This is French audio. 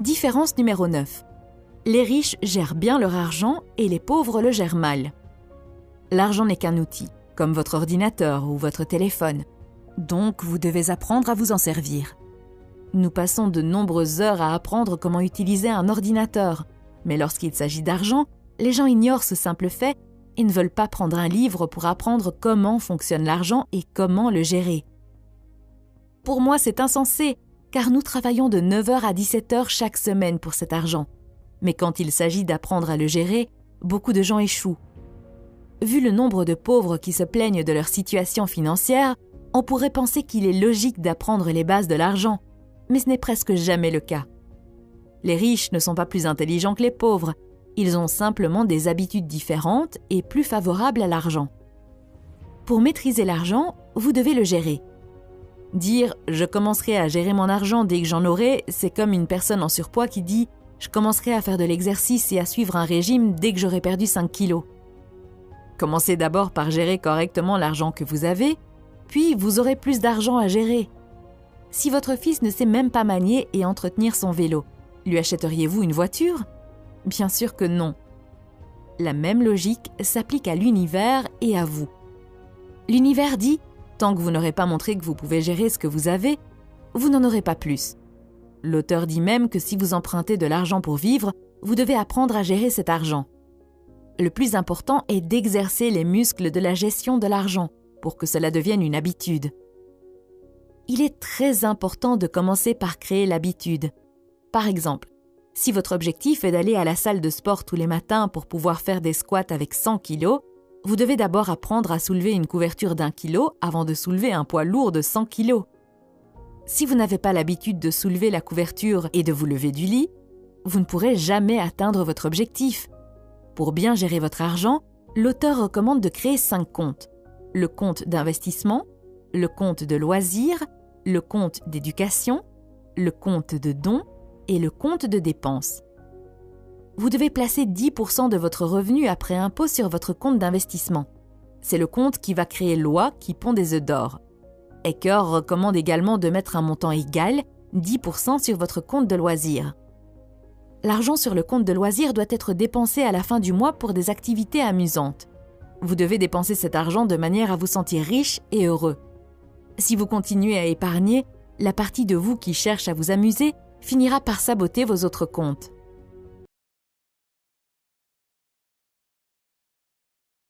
Différence numéro 9. Les riches gèrent bien leur argent et les pauvres le gèrent mal. L'argent n'est qu'un outil, comme votre ordinateur ou votre téléphone. Donc, vous devez apprendre à vous en servir. Nous passons de nombreuses heures à apprendre comment utiliser un ordinateur. Mais lorsqu'il s'agit d'argent, les gens ignorent ce simple fait et ne veulent pas prendre un livre pour apprendre comment fonctionne l'argent et comment le gérer. Pour moi, c'est insensé, car nous travaillons de 9h à 17h chaque semaine pour cet argent. Mais quand il s'agit d'apprendre à le gérer, beaucoup de gens échouent. Vu le nombre de pauvres qui se plaignent de leur situation financière, on pourrait penser qu'il est logique d'apprendre les bases de l'argent, mais ce n'est presque jamais le cas. Les riches ne sont pas plus intelligents que les pauvres, ils ont simplement des habitudes différentes et plus favorables à l'argent. Pour maîtriser l'argent, vous devez le gérer. Dire « je commencerai à gérer mon argent dès que j'en aurai », c'est comme une personne en surpoids qui dit « je commencerai à faire de l'exercice et à suivre un régime dès que j'aurai perdu 5 kilos ». Commencez d'abord par gérer correctement l'argent que vous avez, puis vous aurez plus d'argent à gérer. Si votre fils ne sait même pas manier et entretenir son vélo, lui achèteriez-vous une voiture ? Bien sûr que non. La même logique s'applique à l'univers et à vous. L'univers dit « tant que vous n'aurez pas montré que vous pouvez gérer ce que vous avez, vous n'en aurez pas plus ». L'auteur dit même que si vous empruntez de l'argent pour vivre, vous devez apprendre à gérer cet argent. Le plus important est d'exercer les muscles de la gestion de l'argent pour que cela devienne une habitude. Il est très important de commencer par créer l'habitude. Par exemple, si votre objectif est d'aller à la salle de sport tous les matins pour pouvoir faire des squats avec 100 kilos, vous devez d'abord apprendre à soulever une couverture d'1 kilo avant de soulever un poids lourd de 100 kilos. Si vous n'avez pas l'habitude de soulever la couverture et de vous lever du lit, vous ne pourrez jamais atteindre votre objectif. Pour bien gérer votre argent, l'auteur recommande de créer 5 comptes. Le compte d'investissement, le compte de loisirs, le compte d'éducation, le compte de dons et le compte de dépenses. Vous devez placer 10% de votre revenu après impôt sur votre compte d'investissement. C'est le compte qui va créer l'oie qui pond des œufs d'or. Ecker recommande également de mettre un montant égal, 10% sur votre compte de loisirs. L'argent sur le compte de loisirs doit être dépensé à la fin du mois pour des activités amusantes. Vous devez dépenser cet argent de manière à vous sentir riche et heureux. Si vous continuez à épargner, la partie de vous qui cherche à vous amuser finira par saboter vos autres comptes.